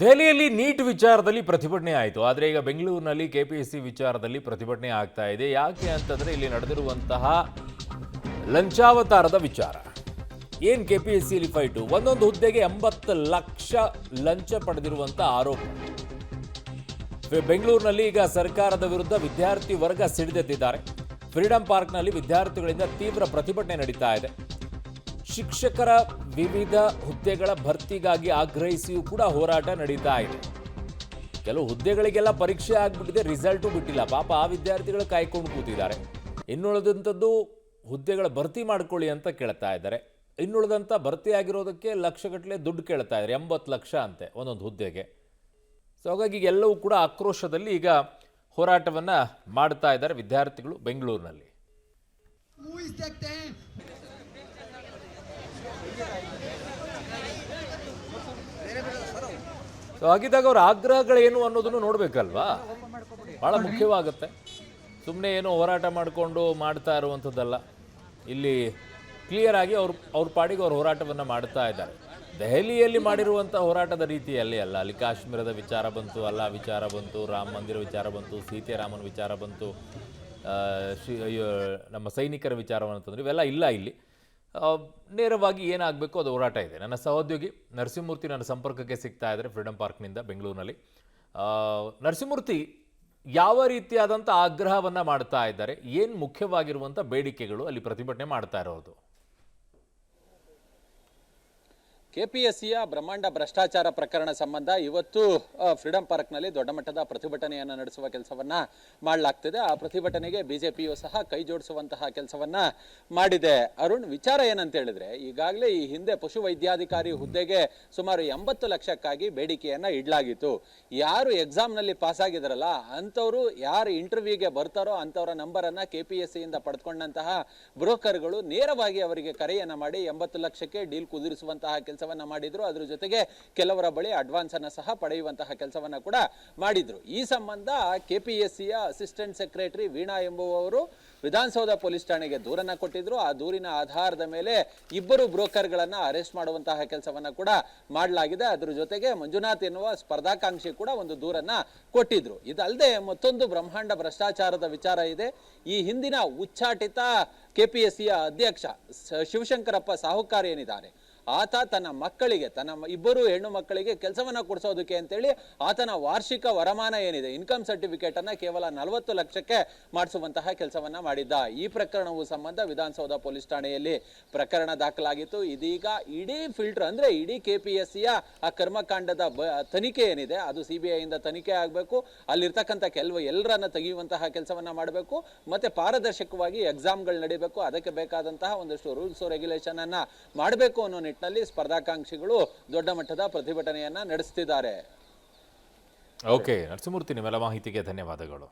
ದೆಹಲಿಯಲ್ಲಿ ನೀಟ್ ವಿಚಾರದಲ್ಲಿ ಪ್ರತಿಭಟನೆ ಆಯಿತು. ಆದರೆ ಈಗ ಬೆಂಗಳೂರಿನಲ್ಲಿ ಕೆಪಿಎಸ್ಸಿ ವಿಚಾರದಲ್ಲಿ ಪ್ರತಿಭಟನೆ ಆಗ್ತಾ ಇದೆ. ಯಾಕೆ ಅಂತಂದ್ರೆ ಇಲ್ಲಿ ನಡೆದಿರುವಂತಹ ಲಂಚಾವತಾರದ ವಿಚಾರ. ಏನ್ ಕೆಪಿಎಸ್ಸಿಯಲ್ಲಿ ಫೈಟು? ಒಂದೊಂದು ಹುದ್ದೆಗೆ 80 ಲಕ್ಷ ಲಂಚ ಪಡೆದಿರುವಂತ ಆರೋಪ. ಬೆಂಗಳೂರಿನಲ್ಲಿ ಈಗ ಸರ್ಕಾರದ ವಿರುದ್ಧ ವಿದ್ಯಾರ್ಥಿ ವರ್ಗ ಸಿಡಿದೆದ್ದಿದ್ದಾರೆ. ಫ್ರೀಡಂ ಪಾರ್ಕ್ನಲ್ಲಿ ವಿದ್ಯಾರ್ಥಿಗಳಿಂದ ತೀವ್ರ ಪ್ರತಿಭಟನೆ ನಡೀತಾ ಇದೆ. ಶಿಕ್ಷಕರ ವಿವಿಧ ಹುದ್ದೆಗಳ ಭರ್ತಿಗಾಗಿ ಆಗ್ರಹಿಸಿಯೂ ಕೂಡ ಹೋರಾಟ ನಡೀತಾ ಇದೆ. ಕೆಲವು ಹುದ್ದೆಗಳಿಗೆಲ್ಲ ಪರೀಕ್ಷೆ ಆಗ್ಬಿಟ್ಟಿದೆ, ರಿಸಲ್ಟು ಬಿಟ್ಟಿಲ್ಲ. ಪಾಪ ಆ ವಿದ್ಯಾರ್ಥಿಗಳು ಕಾಯ್ಕೊಂಡು ಕೂತಿದ್ದಾರೆ. ಇನ್ನುಳಿದಂಥದ್ದು ಹುದ್ದೆಗಳ ಭರ್ತಿ ಮಾಡ್ಕೊಳ್ಳಿ ಅಂತ ಕೇಳ್ತಾ ಇದ್ದಾರೆ. ಇನ್ನುಳಿದಂಥ ಭರ್ತಿ ಆಗಿರೋದಕ್ಕೆ ಲಕ್ಷಗಟ್ಟಲೆ ದುಡ್ಡು ಕೇಳ್ತಾ ಇದ್ದಾರೆ. 80 ಲಕ್ಷ ಅಂತೆ ಒಂದೊಂದು ಹುದ್ದೆಗೆ. ಸೊ ಹಾಗಾಗಿ ಎಲ್ಲವೂ ಕೂಡ ಆಕ್ರೋಶದಲ್ಲಿ ಈಗ ಹೋರಾಟವನ್ನು ಮಾಡ್ತಾ ಇದ್ದಾರೆ ವಿದ್ಯಾರ್ಥಿಗಳು ಬೆಂಗಳೂರಿನಲ್ಲಿ. ಸೊ ಹಾಗಿದ್ದಾಗ ಅವ್ರ ಆಗ್ರಹಗಳೇನು ಅನ್ನೋದನ್ನು ನೋಡಬೇಕಲ್ವಾ? ಭಾಳ ಮುಖ್ಯವಾಗುತ್ತೆ. ಸುಮ್ಮನೆ ಏನೋ ಹೋರಾಟ ಮಾಡಿಕೊಂಡು ಮಾಡ್ತಾ ಇರುವಂಥದ್ದಲ್ಲ. ಇಲ್ಲಿ ಕ್ಲಿಯರ್ ಆಗಿ ಅವ್ರ ಪಾಡಿಗೆ ಅವ್ರ ಹೋರಾಟವನ್ನು ಮಾಡ್ತಾ ಇದ್ದಾರೆ. ದೆಹಲಿಯಲ್ಲಿ ಮಾಡಿರುವಂಥ ಹೋರಾಟದ ರೀತಿಯಲ್ಲಿ ಅಲ್ಲ. ಅಲ್ಲಿ ಕಾಶ್ಮೀರದ ವಿಚಾರ ಬಂತು, ಅಲ್ಲ ವಿಚಾರ ಬಂತು, ರಾಮ ಮಂದಿರ ವಿಚಾರ ಬಂತು, ಸೀತಾರಾಮನ ವಿಚಾರ ಬಂತು, ನಮ್ಮ ಸೈನಿಕರ ವಿಚಾರವನ್ನಂತಂದ್ರೆ ಇವೆಲ್ಲ ಇಲ್ಲ. ಇಲ್ಲಿ ನೇರವಾಗಿ ಏನಾಗಬೇಕು ಅದು ಹೋರಾಟ ಇದೆ. ನನ್ನ ಸಹೋದ್ಯೋಗಿ ನರಸಿಂಹಮೂರ್ತಿ ನನ್ನ ಸಂಪರ್ಕಕ್ಕೆ ಸಿಗ್ತಾ ಇದ್ದಾರೆ ಫ್ರೀಡಂ ಪಾರ್ಕ್ನಿಂದ ಬೆಂಗಳೂರಿನಲ್ಲಿ. ನರಸಿಂಹಮೂರ್ತಿ, ಯಾವ ರೀತಿಯಾದಂಥ ಆಗ್ರಹವನ್ನು ಮಾಡ್ತಾ ಇದ್ದಾರೆ? ಏನು ಮುಖ್ಯವಾಗಿರುವಂಥ ಬೇಡಿಕೆಗಳು ಅಲ್ಲಿ ಪ್ರತಿಭಟನೆ ಮಾಡ್ತಾ ಇರೋದು? ಕೆಪಿಎಸ್ಸಿಯ ಬ್ರಹ್ಮಾಂಡ ಭ್ರಷ್ಟಾಚಾರ ಪ್ರಕರಣ ಸಂಬಂಧ ಇವತ್ತು ಫ್ರೀಡಂ ಪಾರ್ಕ್ನಲ್ಲಿ ದೊಡ್ಡ ಮಟ್ಟದ ಪ್ರತಿಭಟನೆಯನ್ನು ನಡೆಸುವ ಕೆಲಸವನ್ನ ಮಾಡಲಾಗ್ತಿದೆ. ಆ ಪ್ರತಿಭಟನೆಗೆ ಬಿಜೆಪಿಯು ಸಹ ಕೈ ಜೋಡಿಸುವಂತಹ ಕೆಲಸವನ್ನ ಮಾಡಿದೆ. ಅರುಣ್, ವಿಚಾರ ಏನಂತ ಹೇಳಿದ್ರೆ, ಈಗಾಗಲೇ ಈ ಹಿಂದೆ ಪಶು ವೈದ್ಯಾಧಿಕಾರಿ ಹುದ್ದೆಗೆ ಸುಮಾರು 80 ಲಕ್ಷಕ್ಕಾಗಿ ಬೇಡಿಕೆಯನ್ನ ಇಡಲಾಗಿತ್ತು. ಯಾರು ಎಕ್ಸಾಮ್ನಲ್ಲಿ ಪಾಸ್ ಆಗಿದಾರಲ್ಲ ಅಂಥವ್ರು, ಯಾರು ಇಂಟರ್ವ್ಯೂಗೆ ಬರ್ತಾರೋ ಅಂಥವರ ನಂಬರನ್ನು ಕೆಪಿಎಸ್ಸಿಯಿಂದ ಪಡೆದುಕೊಂಡಂತಹ ಬ್ರೋಕರ್ಗಳು ನೇರವಾಗಿ ಅವರಿಗೆ ಕರೆಯನ್ನ ಮಾಡಿ 80 ಲಕ್ಷಕ್ಕೆ ಡೀಲ್ ಕುದುರಿಸುವಂತಹ ಕೆಲಸ ಮಾಡಿದ್ರು. ಅದ್ರ ಜೊತೆಗೆ ಕೆಲವರ ಬಳಿ ಅಡ್ವಾನ್ಸ್ ಅನ್ನ ಸಹ ಪಡೆಯುವಂತಹ ಕೆಲಸವನ್ನ ಕೂಡ ಮಾಡಿದ್ರು. ಈ ಸಂಬಂಧ ಕೆಪಿಎಸ್ಸಿಯ ಅಸಿಸ್ಟೆಂಟ್ ಸೆಕ್ರೆಟರಿ ವೀಣಾ ಎಂಬುವವರು ವಿಧಾನಸೌಧ ಪೊಲೀಸ್ ಠಾಣೆಗೆ ದೂರನ್ನ ಕೊಟ್ಟಿದ್ರು. ಆ ದೂರಿನ ಆಧಾರದ ಮೇಲೆ ಇಬ್ಬರು ಬ್ರೋಕರ್ಗಳನ್ನ ಅರೆಸ್ಟ್ ಮಾಡುವಂತಹ ಕೆಲಸವನ್ನ ಕೂಡ ಮಾಡಲಾಗಿದೆ. ಅದ್ರ ಜೊತೆಗೆ ಮಂಜುನಾಥ್ ಎನ್ನುವ ಸ್ಪರ್ಧಾಕಾಂಕ್ಷಿ ಕೂಡ ಒಂದು ದೂರನ್ನ ಕೊಟ್ಟಿದ್ರು. ಇದಲ್ಲದೆ ಮತ್ತೊಂದು ಬ್ರಹ್ಮಾಂಡ ಭ್ರಷ್ಟಾಚಾರದ ವಿಚಾರ ಇದೆ. ಈ ಹಿಂದಿನ ಉಚ್ಚಾಟಿತ ಕೆಪಿಎಸ್ಸಿಯ ಅಧ್ಯಕ್ಷ ಶಿವಶಂಕರಪ್ಪ ಸಾಹುಕಾರ್ ಏನಿದ್ದಾರೆ, ಆತ ತನ್ನ ಮಕ್ಕಳಿಗೆ, ತನ್ನ ಇಬ್ಬರು ಹೆಣ್ಣು ಮಕ್ಕಳಿಗೆ ಕೆಲಸವನ್ನ ಕೊಡಿಸೋದಕ್ಕೆ ಅಂತೇಳಿ ಆತನ ವಾರ್ಷಿಕ ವರಮಾನ ಏನಿದೆ, ಇನ್ಕಮ್ ಸರ್ಟಿಫಿಕೇಟ್ ಅನ್ನ ಕೇವಲ 40 ಲಕ್ಷಕ್ಕೆ ಮಾಡಿಸುವಂತಹ ಕೆಲಸವನ್ನ ಮಾಡಿದ್ದ. ಈ ಪ್ರಕರಣವು ಸಂಬಂಧ ವಿಧಾನಸೌಧ ಪೊಲೀಸ್ ಠಾಣೆಯಲ್ಲಿ ಪ್ರಕರಣ ದಾಖಲಾಗಿತ್ತು. ಇದೀಗ ಇಡೀ ಫಿಲ್ಟರ್ ಅಂದ್ರೆ ಇಡೀ ಕೆಪಿಎಸ್ಸಿಯ ಆ ಕರ್ಮಕಾಂಡದ ತನಿಖೆ ಏನಿದೆ ಅದು ಸಿಬಿಐ ಇಂದ ತನಿಖೆ ಆಗಬೇಕು. ಅಲ್ಲಿರ್ತಕ್ಕಂಥ ಎಲ್ಲರನ್ನ ತೆಗೆಯುವಂತಹ ಕೆಲಸವನ್ನ ಮಾಡಬೇಕು. ಮತ್ತೆ ಪಾರದರ್ಶಕವಾಗಿ ಎಕ್ಸಾಮ್ಗಳು ನಡೀಬೇಕು. ಅದಕ್ಕೆ ಬೇಕಾದಂತಹ ಒಂದಷ್ಟು ರೂಲ್ಸ್ ರೆಗ್ಯುಲೇಷನ್ ಅನ್ನ ಮಾಡಬೇಕು ಅನ್ನೋ ನಿಟ್ಟಿನಲ್ಲಿ ಸ್ಪರ್ಧಾಕಾಂಕ್ಷಿಗಳು ದೊಡ್ಡ ಮಟ್ಟದ ಪ್ರತಿಭಟನೆಯನ್ನ ನಡೆಸುತ್ತಿದ್ದಾರೆ. ಓಕೆ ನರಸಿಂಹಮೂರ್ತಿ, ನಿಮ್ಮೆಲ್ಲ ಮಾಹಿತಿಗೆ ಧನ್ಯವಾದಗಳು.